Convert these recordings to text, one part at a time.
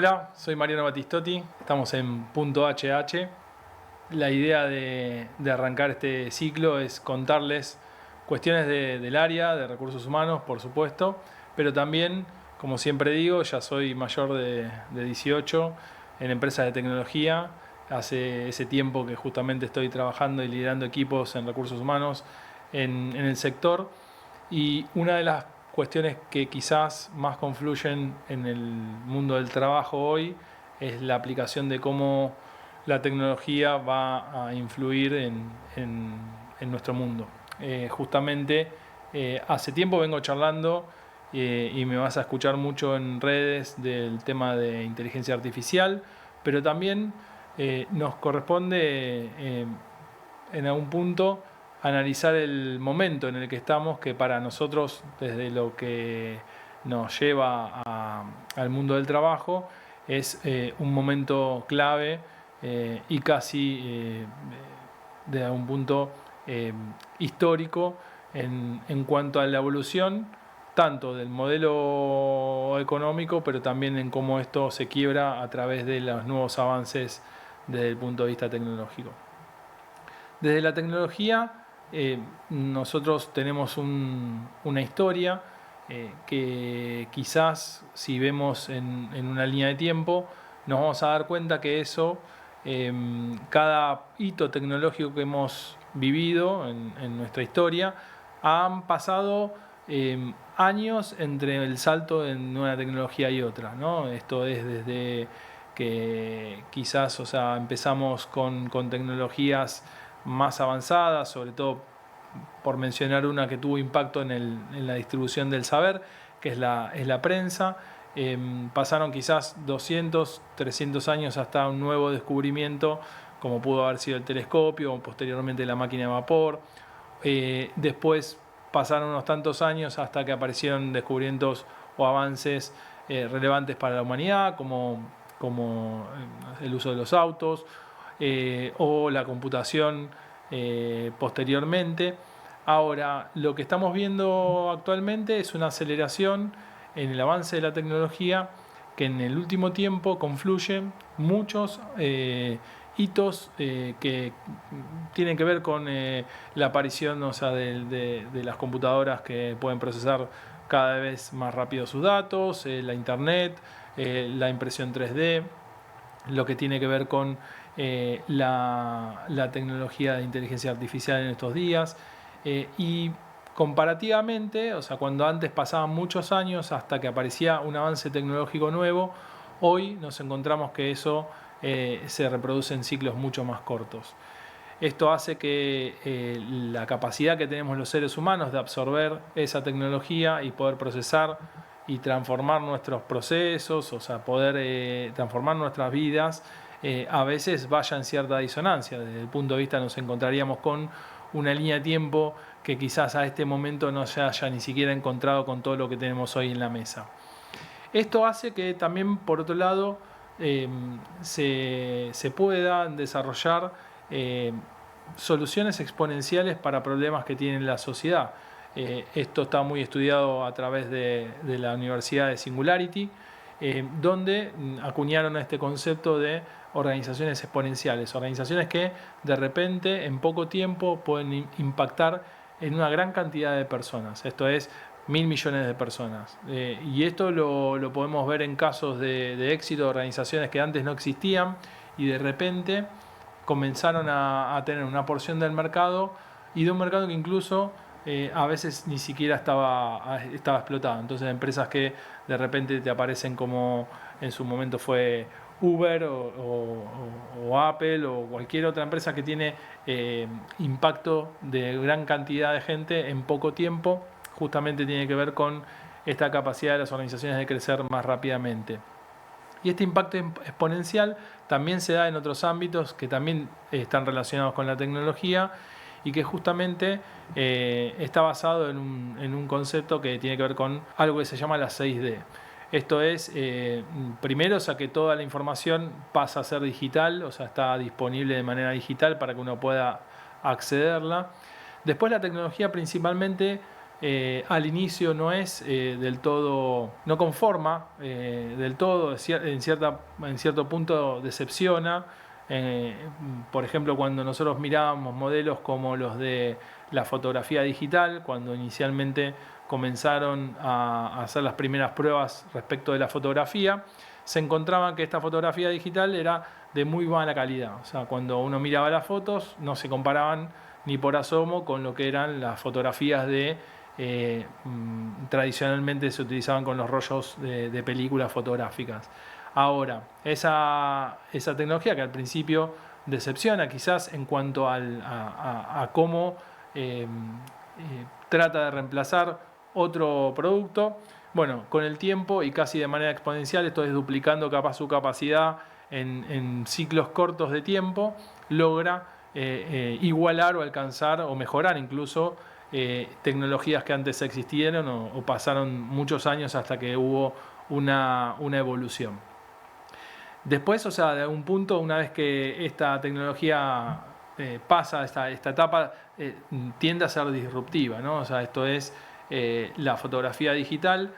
Hola, soy Mariano Battistotti, estamos en Punto HH. La idea de arrancar este ciclo es contarles cuestiones del área, de recursos humanos, por supuesto, pero también, como siempre digo, ya soy mayor de 18 en empresas de tecnología. Hace ese tiempo que justamente estoy trabajando y liderando equipos en recursos humanos en el sector. Y una de las cuestiones que quizás más confluyen en el mundo del trabajo hoy es la aplicación de cómo la tecnología va a influir en nuestro mundo. Hace tiempo vengo charlando y me vas a escuchar mucho en redes del tema de inteligencia artificial, pero también nos corresponde en algún punto analizar el momento en el que estamos, que para nosotros, desde lo que nos lleva al mundo del trabajo, es un momento clave y casi de algún punto histórico en cuanto a la evolución tanto del modelo económico, pero también en cómo esto se quiebra a través de los nuevos avances desde el punto de vista tecnológico. Desde la tecnología, nosotros tenemos una historia que quizás si vemos en una línea de tiempo, nos vamos a dar cuenta que eso, cada hito tecnológico que hemos vivido en nuestra historia, han pasado años entre el salto de una tecnología y otra, ¿no? Esto es desde que quizás, empezamos con tecnologías más avanzadas, sobre todo por mencionar una que tuvo impacto en la distribución del saber, que es la prensa. Pasaron quizás 200, 300 años hasta un nuevo descubrimiento, como pudo haber sido el telescopio, o posteriormente la máquina de vapor. Después pasaron unos tantos años hasta que aparecieron descubrimientos o avances relevantes para la humanidad, como el uso de los autos, o la computación posteriormente. Ahora, lo que estamos viendo actualmente es una aceleración en el avance de la tecnología que en el último tiempo confluyen muchos hitos que tienen que ver con la aparición de las computadoras que pueden procesar cada vez más rápido sus datos, la internet, la impresión 3D, lo que tiene que ver con la tecnología de inteligencia artificial en estos días. Y comparativamente, cuando antes pasaban muchos años hasta que aparecía un avance tecnológico nuevo, hoy nos encontramos que eso se reproduce en ciclos mucho más cortos. Esto hace que la capacidad que tenemos los seres humanos de absorber esa tecnología y poder procesar y transformar nuestros procesos, poder transformar nuestras vidas, a veces vaya en cierta disonancia. Desde el punto de vista nos encontraríamos con una línea de tiempo que quizás a este momento no se haya ni siquiera encontrado con todo lo que tenemos hoy en la mesa. Esto hace que también, por otro lado, se puedan desarrollar soluciones exponenciales para problemas que tiene la sociedad. Esto está muy estudiado a través de la Universidad de Singularity, donde acuñaron este concepto de organizaciones exponenciales, organizaciones que de repente en poco tiempo pueden impactar en una gran cantidad de personas. Esto es 1.000 millones de personas. Y esto lo podemos ver en casos de éxito de organizaciones que antes no existían y de repente comenzaron a tener una porción del mercado y de un mercado que incluso a veces ni siquiera estaba explotado. Entonces empresas que de repente te aparecen como en su momento fue Uber o Apple o cualquier otra empresa que tiene impacto de gran cantidad de gente en poco tiempo, justamente tiene que ver con esta capacidad de las organizaciones de crecer más rápidamente. Y este impacto exponencial también se da en otros ámbitos que también están relacionados con la tecnología y que justamente está basado en un concepto que tiene que ver con algo que se llama la 6D. Esto es, primero, que toda la información pasa a ser digital, está disponible de manera digital para que uno pueda accederla. Después la tecnología principalmente al inicio no es del todo, no conforma del todo, en cierto punto decepciona. Por ejemplo, cuando nosotros mirábamos modelos como los de la fotografía digital, cuando inicialmente comenzaron a hacer las primeras pruebas respecto de la fotografía, se encontraban que esta fotografía digital era de muy mala calidad. O sea, cuando uno miraba las fotos, no se comparaban ni por asomo con lo que eran las fotografías de tradicionalmente se utilizaban con los rollos de películas fotográficas. Ahora, esa tecnología que al principio decepciona quizás en cuanto a cómo trata de reemplazar otro producto, bueno, con el tiempo y casi de manera exponencial, esto es duplicando su capacidad en ciclos cortos de tiempo, logra igualar o alcanzar o mejorar incluso tecnologías que antes existieron o pasaron muchos años hasta que hubo una evolución. Después, o sea, de algún punto, una vez que esta tecnología pasa esta etapa, tiende a ser disruptiva, ¿no? O sea, esto es la fotografía digital,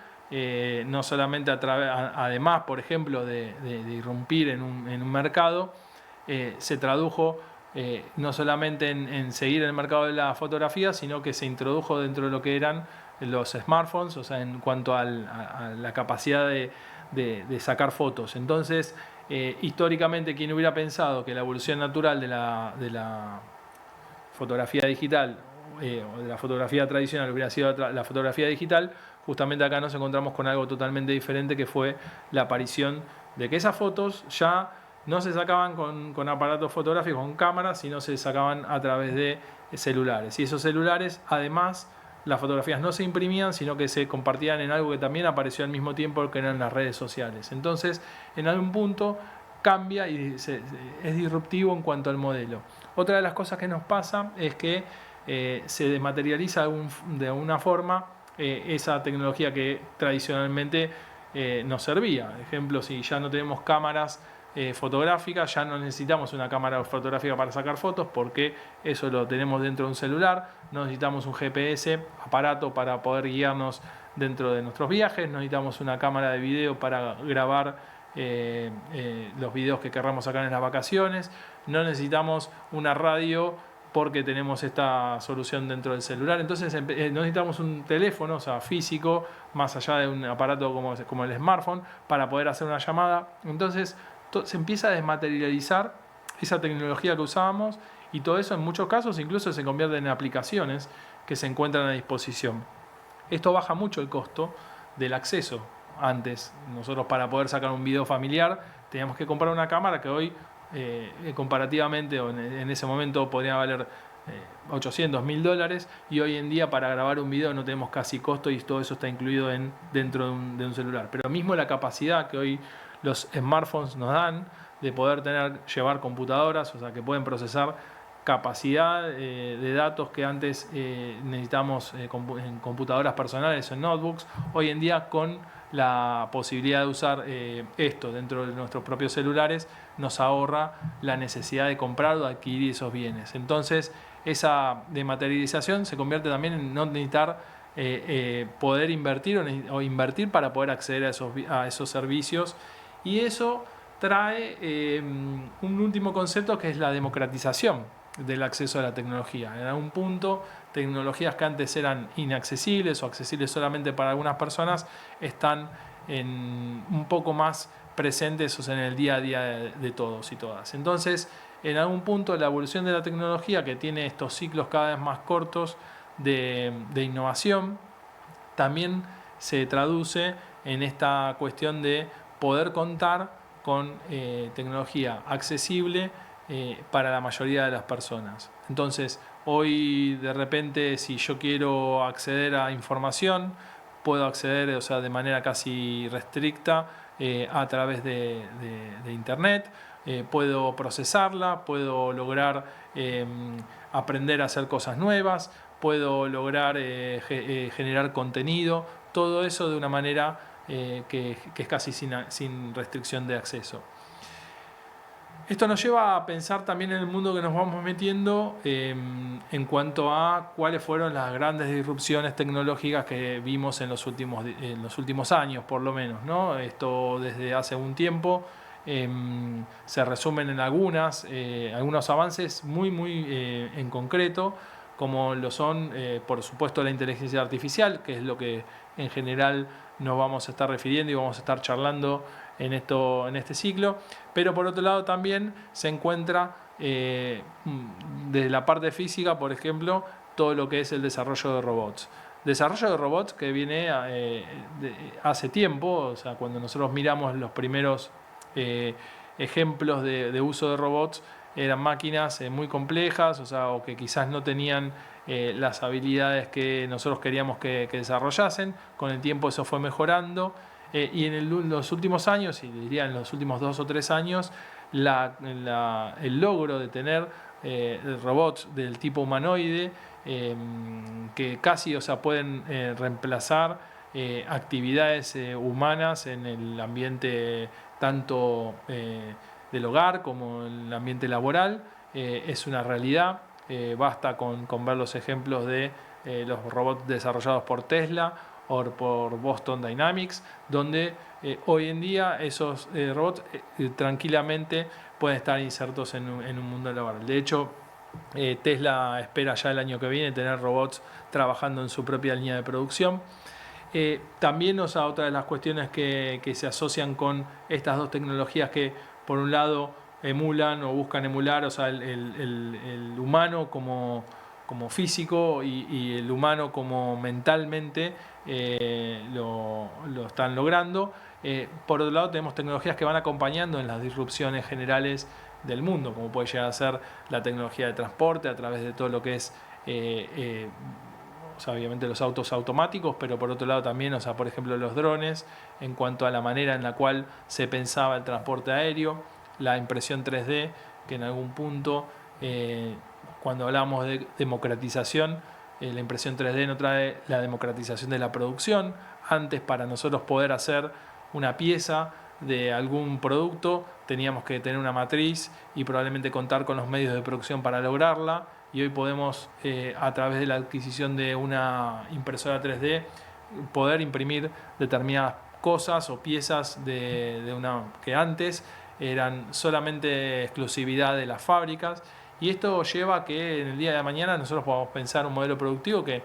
no solamente además, por ejemplo, de irrumpir en un mercado, se tradujo no solamente en seguir el mercado de la fotografía, sino que se introdujo dentro de lo que eran los smartphones, o sea, en cuanto a la capacidad de sacar fotos. Entonces, históricamente, ¿quién hubiera pensado que la evolución natural de la fotografía digital o de la fotografía tradicional hubiera sido la fotografía digital? Justamente acá nos encontramos con algo totalmente diferente, que fue la aparición de que esas fotos ya no se sacaban con aparatos fotográficos, con cámaras, sino se sacaban a través de celulares. Y esos celulares, además, las fotografías no se imprimían, sino que se compartían en algo que también apareció al mismo tiempo, que eran las redes sociales. Entonces, en algún punto cambia y es disruptivo en cuanto al modelo. Otra de las cosas que nos pasa es que se desmaterializa de alguna forma esa tecnología que tradicionalmente nos servía. Por ejemplo, si ya no tenemos cámaras fotográficas, ya no necesitamos una cámara fotográfica para sacar fotos, porque eso lo tenemos dentro de un celular. No necesitamos un GPS, aparato para poder guiarnos dentro de nuestros viajes. No necesitamos una cámara de video para grabar los videos que querramos sacar en las vacaciones. No necesitamos una radio porque tenemos esta solución dentro del celular. Entonces no necesitamos un teléfono, o sea, físico, más allá de un aparato como el smartphone, para poder hacer una llamada. Entonces se empieza a desmaterializar esa tecnología que usábamos, y todo eso en muchos casos incluso se convierte en aplicaciones que se encuentran a disposición. Esto baja mucho el costo del acceso. Antes, nosotros para poder sacar un video familiar teníamos que comprar una cámara que hoy comparativamente, o en ese momento podría valer $800, $1000, y hoy en día para grabar un video no tenemos casi costo, y todo eso está incluido dentro de un celular. Pero mismo la capacidad que hoy los smartphones nos dan de poder llevar computadoras, o sea, que pueden procesar capacidad de datos que antes necesitamos en computadoras personales o en notebooks, hoy en día con la posibilidad de usar esto dentro de nuestros propios celulares nos ahorra la necesidad de comprar o adquirir esos bienes. Entonces, esa dematerialización se convierte también en no necesitar poder invertir o invertir para poder acceder a esos servicios, y eso trae un último concepto, que es la democratización del acceso a la tecnología. En algún punto, tecnologías que antes eran inaccesibles o accesibles solamente para algunas personas están un poco más presentes en el día a día de todos y todas. Entonces, en algún punto, la evolución de la tecnología, que tiene estos ciclos cada vez más cortos de innovación, también se traduce en esta cuestión de poder contar con tecnología accesible para la mayoría de las personas. Entonces, hoy de repente, si yo quiero acceder a información, puedo acceder, o sea, de manera casi restricta a través de internet. Puedo procesarla, puedo lograr aprender a hacer cosas nuevas, puedo lograr generar contenido, todo eso de una manera que es casi sin restricción de acceso. Esto nos lleva a pensar también en el mundo que nos vamos metiendo en cuanto a cuáles fueron las grandes disrupciones tecnológicas que vimos en los últimos años, por lo menos, ¿no? Esto desde hace un tiempo se resumen en algunos avances muy en concreto, como lo son, por supuesto, la inteligencia artificial, que es lo que en general nos vamos a estar refiriendo y vamos a estar charlando en este ciclo. Pero por otro lado también se encuentra desde la parte física, por ejemplo, todo lo que es el desarrollo de robots. Desarrollo de robots que viene hace tiempo, o sea, cuando nosotros miramos los primeros ejemplos de uso de robots, eran máquinas muy complejas, o sea, o que quizás no tenían las habilidades que nosotros queríamos que desarrollasen. Con el tiempo eso fue mejorando. Y en los últimos años, y diría en los últimos 2 o 3 años, el logro de tener robots del tipo humanoide que casi, o sea, pueden reemplazar actividades humanas en el ambiente tanto del hogar como en el ambiente laboral, es una realidad. Basta con ver los ejemplos de los robots desarrollados por Tesla o por Boston Dynamics, donde hoy en día esos robots tranquilamente pueden estar insertos en un mundo laboral. De hecho, Tesla espera ya el año que viene tener robots trabajando en su propia línea de producción. También otra de las cuestiones que se asocian con estas dos tecnologías que por un lado emulan o buscan emular, o sea, el humano como físico y el humano como mentalmente lo están logrando. Por otro lado tenemos tecnologías que van acompañando en las disrupciones generales del mundo, como puede llegar a ser la tecnología de transporte a través de todo lo que es o sea, obviamente los autos automáticos, pero por otro lado también, o sea, por ejemplo, los drones, en cuanto a la manera en la cual se pensaba el transporte aéreo, la impresión 3D, que en algún punto, cuando hablamos de democratización, la impresión 3D no trae la democratización de la producción. Antes, para nosotros poder hacer una pieza de algún producto, teníamos que tener una matriz y probablemente contar con los medios de producción para lograrla. Y hoy podemos, a través de la adquisición de una impresora 3D, poder imprimir determinadas cosas o piezas que antes eran solamente exclusividad de las fábricas. Y esto lleva a que en el día de mañana nosotros podamos pensar un modelo productivo que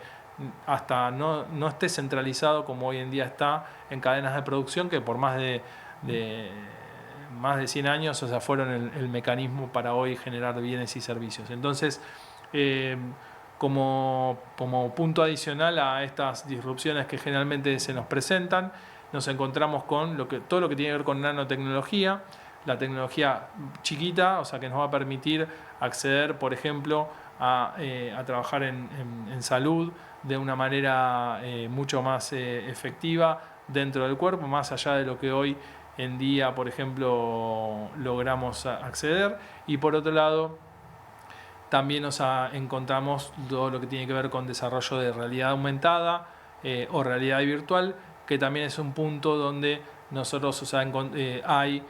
hasta no esté centralizado como hoy en día está en cadenas de producción, que por más de más de 100 años, o sea, fueron el mecanismo para hoy generar bienes y servicios. Entonces, como punto adicional a estas disrupciones que generalmente se nos presentan, nos encontramos con todo lo que tiene que ver con nanotecnología, la tecnología chiquita, o sea, que nos va a permitir acceder, por ejemplo, a trabajar en salud de una manera mucho más efectiva dentro del cuerpo, más allá de lo que hoy en día, por ejemplo, logramos acceder. Y por otro lado, también nos encontramos todo lo que tiene que ver con desarrollo de realidad aumentada o realidad virtual, que también es un punto donde nosotros, o sea, hay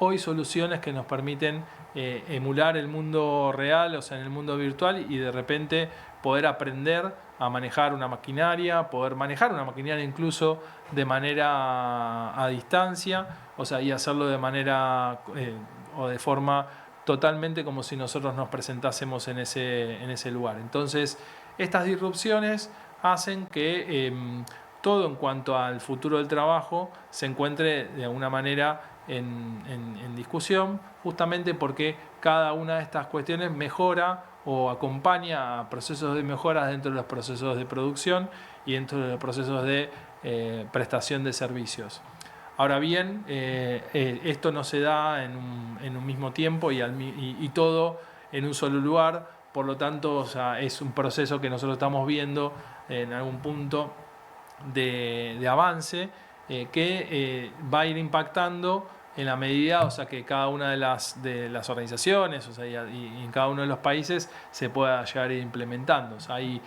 hoy soluciones que nos permiten emular el mundo real, o sea, en el mundo virtual, y de repente poder aprender a manejar una maquinaria, poder manejar una maquinaria incluso de manera a distancia, o sea, y hacerlo de manera o de forma totalmente como si nosotros nos presentásemos en ese lugar. Entonces, estas disrupciones hacen que todo en cuanto al futuro del trabajo se encuentre de alguna manera en discusión, justamente porque cada una de estas cuestiones mejora o acompaña a procesos de mejoras dentro de los procesos de producción y dentro de los procesos de prestación de servicios. Ahora bien, esto no se da en un mismo tiempo y todo en un solo lugar, por lo tanto, o sea, es un proceso que nosotros estamos viendo en algún punto de avance que va a ir impactando en la medida, o sea, que cada una de las organizaciones, o sea, y en cada uno de los países se pueda llegar a ir implementando. O sea, hay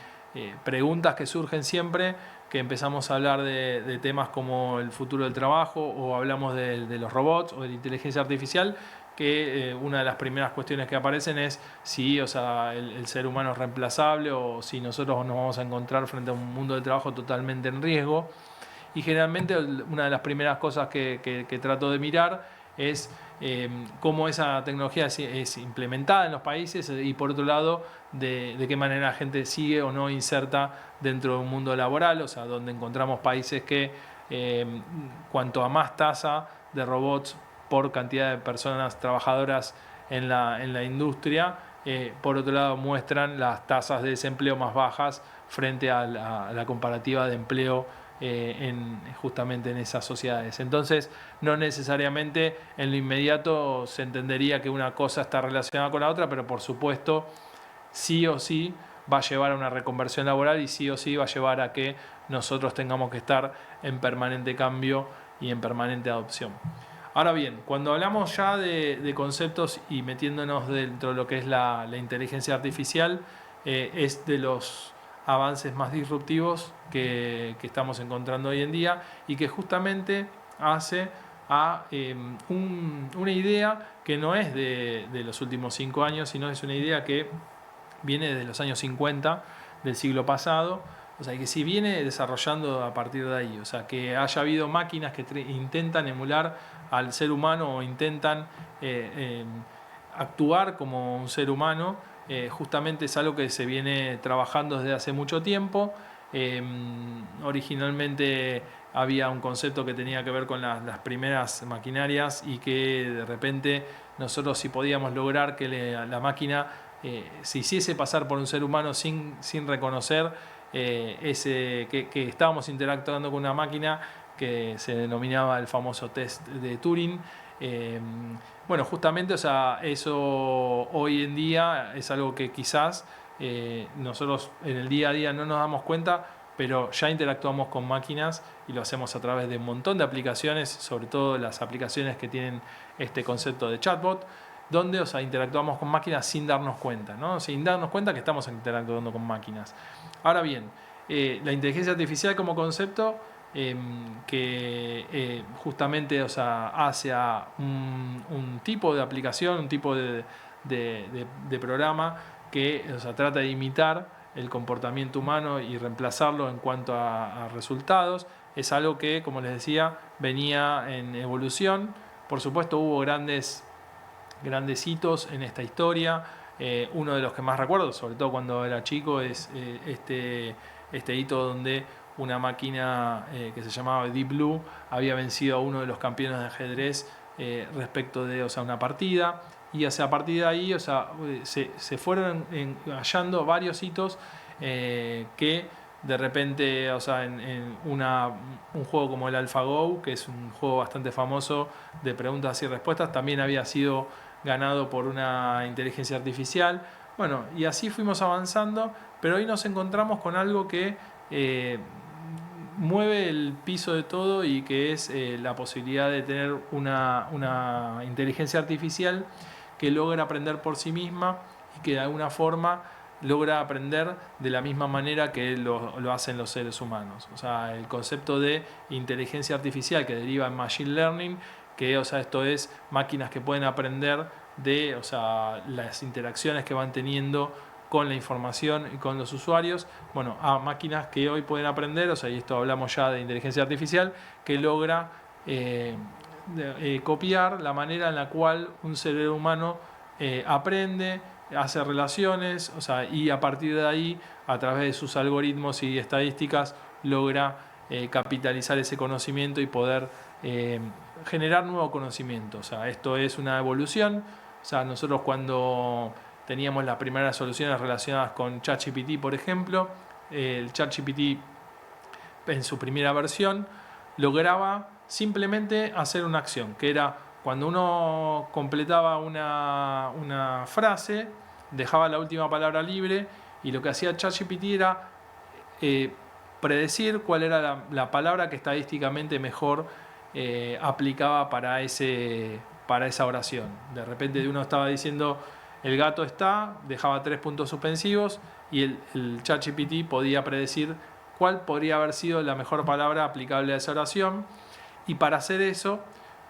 preguntas que surgen siempre que empezamos a hablar de temas como el futuro del trabajo o hablamos de los robots o de la inteligencia artificial, que una de las primeras cuestiones que aparecen es si, o sea, el ser humano es reemplazable o si nosotros nos vamos a encontrar frente a un mundo de trabajo totalmente en riesgo. Y generalmente una de las primeras cosas que trato de mirar es cómo esa tecnología es implementada en los países y por otro lado de qué manera la gente sigue o no inserta dentro de un mundo laboral, o sea, donde encontramos países que cuanto a más tasa de robots por cantidad de personas trabajadoras en la industria, por otro lado muestran las tasas de desempleo más bajas frente a la comparativa de empleo justamente en esas sociedades. Entonces, no necesariamente en lo inmediato se entendería que una cosa está relacionada con la otra, pero por supuesto, sí o sí va a llevar a una reconversión laboral y sí o sí va a llevar a que nosotros tengamos que estar en permanente cambio y en permanente adopción. Ahora bien, cuando hablamos ya de conceptos y metiéndonos dentro de lo que es la inteligencia artificial, es de los avances más disruptivos que estamos encontrando hoy en día y que justamente hace a una idea que no es de los últimos 5 años, sino es una idea que viene desde los años 50 del siglo pasado, o sea, que si viene desarrollando a partir de ahí, o sea, que haya habido máquinas que intentan emular al ser humano o intentan actuar como un ser humano, justamente es algo que se viene trabajando desde hace mucho tiempo. Originalmente había un concepto que tenía que ver con las primeras maquinarias y que de repente nosotros si podíamos lograr que la máquina se hiciese pasar por un ser humano sin reconocer que estábamos interactuando con una máquina, que se denominaba el famoso test de Turing. Bueno, justamente, o sea, eso hoy en día es algo que quizás nosotros en el día a día no nos damos cuenta, pero ya interactuamos con máquinas y lo hacemos a través de un montón de aplicaciones, sobre todo las aplicaciones que tienen este concepto de chatbot, donde, o sea, interactuamos con máquinas sin darnos cuenta, ¿no? Sin darnos cuenta que estamos interactuando con máquinas. Ahora bien, la inteligencia artificial como concepto que justamente, o sea, hace a un tipo de aplicación, un tipo de programa que, o sea, trata de imitar el comportamiento humano y reemplazarlo en cuanto a resultados. Es algo que, como les decía, venía en evolución. Por supuesto hubo grandes hitos en esta historia. Uno de los que más recuerdo, sobre todo cuando era chico, es este hito donde una máquina que se llamaba Deep Blue había vencido a uno de los campeones de ajedrez respecto de, o sea, una partida. Y, o sea, a partir de ahí, o sea, se fueron hallando varios hitos que de repente, o sea, en un juego como el AlphaGo, que es un juego bastante famoso de preguntas y respuestas, también había sido ganado por una inteligencia artificial. Bueno, y así fuimos avanzando, pero hoy nos encontramos con algo que mueve el piso de todo y que es la posibilidad de tener una inteligencia artificial que logra aprender por sí misma y que de alguna forma logra aprender de la misma manera que lo hacen los seres humanos. O sea, el concepto de inteligencia artificial que deriva en machine learning, que, o sea, esto es máquinas que pueden aprender de, o sea, las interacciones que van teniendo con la información y con los usuarios, bueno, a máquinas que hoy pueden aprender, o sea, y esto hablamos ya de inteligencia artificial, que logra copiar la manera en la cual un ser humano aprende, hace relaciones, o sea, y a partir de ahí, a través de sus algoritmos y estadísticas, logra capitalizar ese conocimiento y poder generar nuevo conocimiento. O sea, esto es una evolución. O sea, nosotros cuando teníamos las primeras soluciones relacionadas con ChatGPT, por ejemplo, el ChatGPT en su primera versión lograba simplemente hacer una acción, que era cuando uno completaba una frase, dejaba la última palabra libre y lo que hacía ChatGPT era predecir cuál era la palabra que estadísticamente mejor aplicaba para esa oración. De repente uno estaba diciendo el gato está, dejaba 3 puntos suspensivos y el ChatGPT podía predecir cuál podría haber sido la mejor palabra aplicable a esa oración. Y para hacer eso,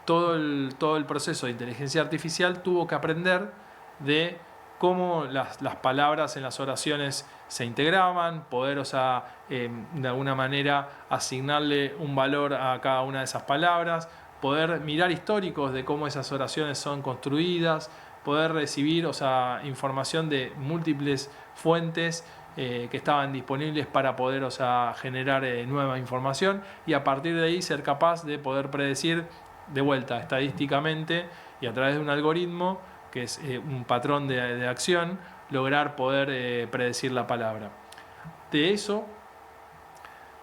todo el proceso de inteligencia artificial tuvo que aprender de cómo las palabras en las oraciones se integraban, poder, de alguna manera asignarle un valor a cada una de esas palabras, poder mirar históricos de cómo esas oraciones son construidas, poder recibir, información de múltiples fuentes que estaban disponibles para poder, generar nueva información, y a partir de ahí ser capaz de poder predecir de vuelta estadísticamente y a través de un algoritmo que es un patrón de acción, lograr poder predecir la palabra. De eso,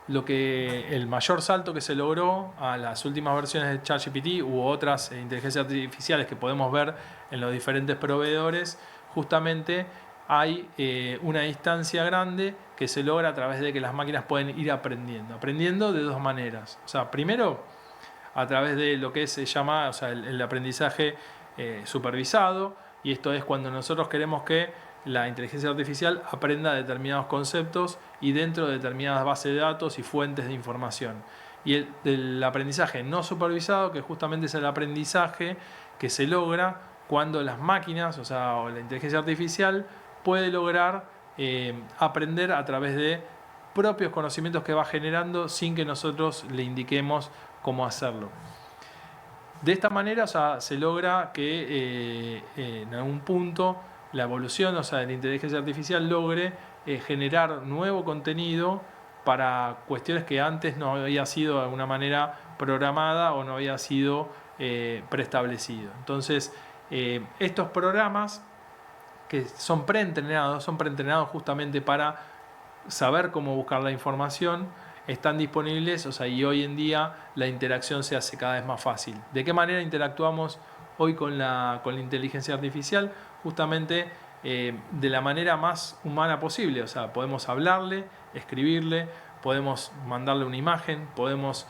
el mayor salto que se logró a las últimas versiones de ChatGPT u otras inteligencias artificiales que podemos ver en los diferentes proveedores, justamente hay una distancia grande que se logra a través de que las máquinas pueden ir aprendiendo de dos maneras. Primero, a través de lo que se llama el aprendizaje supervisado, y esto es cuando nosotros queremos que la inteligencia artificial aprenda determinados conceptos y dentro de determinadas bases de datos y fuentes de información. Y el aprendizaje no supervisado, que justamente es el aprendizaje que se logra cuando las máquinas, o la inteligencia artificial, puede lograr aprender a través de propios conocimientos que va generando sin que nosotros le indiquemos cómo hacerlo. De esta manera se logra que en algún punto la evolución de la inteligencia artificial logre generar nuevo contenido para cuestiones que antes no había sido de alguna manera programada o no había sido preestablecido. Entonces, estos programas que son preentrenados justamente para saber cómo buscar la información, están disponibles, y hoy en día la interacción se hace cada vez más fácil. ¿De qué manera interactuamos hoy con la inteligencia artificial? Justamente de la manera más humana posible. Podemos hablarle, escribirle, podemos mandarle una imagen, podemos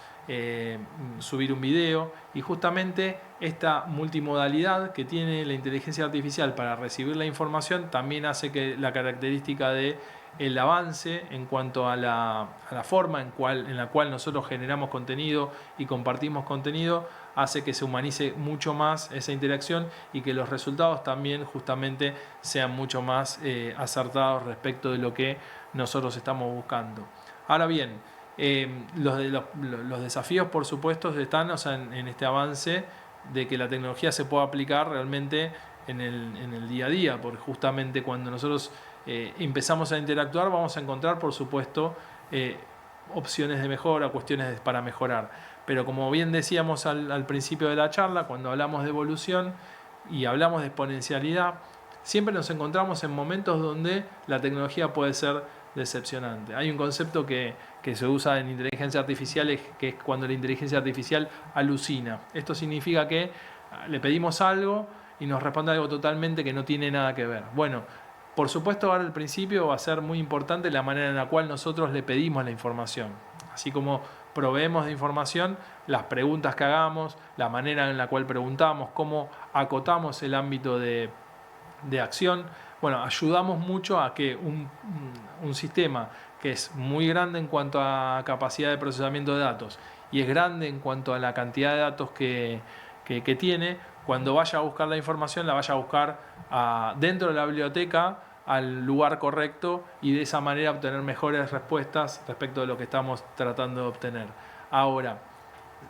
subir un video, y justamente esta multimodalidad que tiene la inteligencia artificial para recibir la información también hace que la característica de el avance en cuanto a la forma en la cual nosotros generamos contenido y compartimos contenido hace que se humanice mucho más esa interacción y que los resultados también justamente sean mucho más acertados respecto de lo que nosotros estamos buscando. Ahora bien, los desafíos por supuesto están en este avance de que la tecnología se pueda aplicar realmente en el día a día, porque justamente cuando nosotros empezamos a interactuar vamos a encontrar por supuesto opciones de mejora, cuestiones para mejorar, pero como bien decíamos al principio de la charla, cuando hablamos de evolución y hablamos de exponencialidad, siempre nos encontramos en momentos donde la tecnología puede ser decepcionante. Hay un concepto que se usa en inteligencia artificial, que es cuando la inteligencia artificial alucina. Esto significa que le pedimos algo y nos responde algo totalmente que no tiene nada que ver. Bueno, por supuesto, ahora al principio va a ser muy importante la manera en la cual nosotros le pedimos la información. Así como proveemos de información, las preguntas que hagamos, la manera en la cual preguntamos, cómo acotamos el ámbito de acción. Bueno, ayudamos mucho a que un sistema que es muy grande en cuanto a capacidad de procesamiento de datos y es grande en cuanto a la cantidad de datos que tiene, cuando vaya a buscar la información la vaya a buscar dentro de la biblioteca al lugar correcto y de esa manera obtener mejores respuestas respecto de lo que estamos tratando de obtener. Ahora,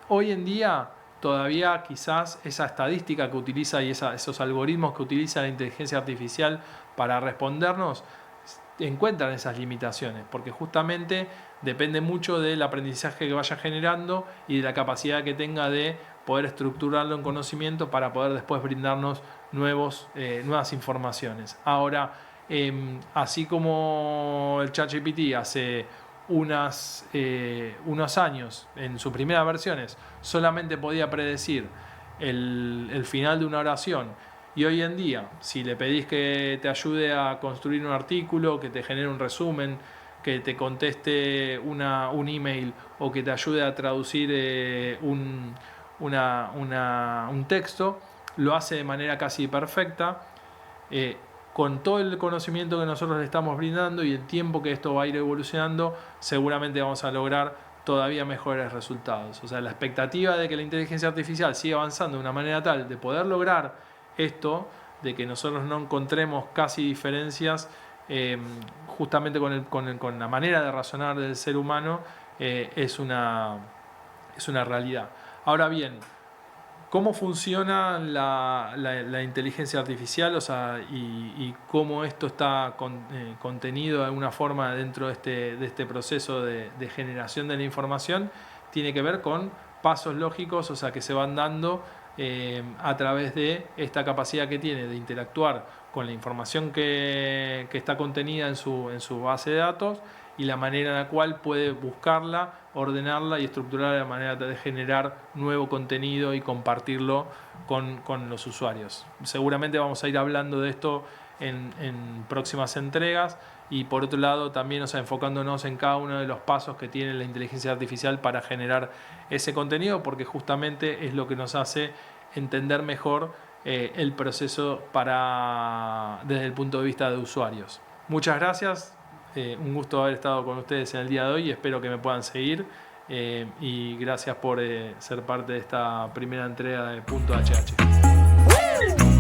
hoy en día todavía quizás esa estadística que utiliza y esos algoritmos que utiliza la inteligencia artificial para respondernos encuentran esas limitaciones, porque justamente depende mucho del aprendizaje que vaya generando y de la capacidad que tenga de poder estructurarlo en conocimiento para poder después brindarnos nuevas informaciones. Ahora, así como el ChatGPT hace unos años, en sus primeras versiones, solamente podía predecir el final de una oración, y hoy en día, si le pedís que te ayude a construir un artículo, que te genere un resumen, que te conteste un email o que te ayude a traducir un texto, lo hace de manera casi perfecta, con todo el conocimiento que nosotros le estamos brindando y el tiempo que esto va a ir evolucionando, seguramente vamos a lograr todavía mejores resultados. O sea, la expectativa de que la inteligencia artificial siga avanzando de una manera tal de poder lograr esto, de que nosotros no encontremos casi diferencias justamente con la manera de razonar del ser humano, es una realidad. Ahora bien, ¿cómo funciona la inteligencia artificial? O sea, y cómo esto está contenido de alguna forma dentro de este proceso de generación de la información, tiene que ver con pasos lógicos, o sea, que se van dando a través de esta capacidad que tiene de interactuar con la información que está contenida en su base de datos y la manera en la cual puede buscarla, ordenarla y estructurarla de manera de generar nuevo contenido y compartirlo con los usuarios. Seguramente vamos a ir hablando de esto en próximas entregas, y por otro lado también, o sea, enfocándonos en cada uno de los pasos que tiene la inteligencia artificial para generar ese contenido, porque justamente es lo que nos hace entender mejor el proceso desde el punto de vista de usuarios. Muchas gracias, un gusto haber estado con ustedes en el día de hoy, espero que me puedan seguir y gracias por ser parte de esta primera entrega de Punto HH.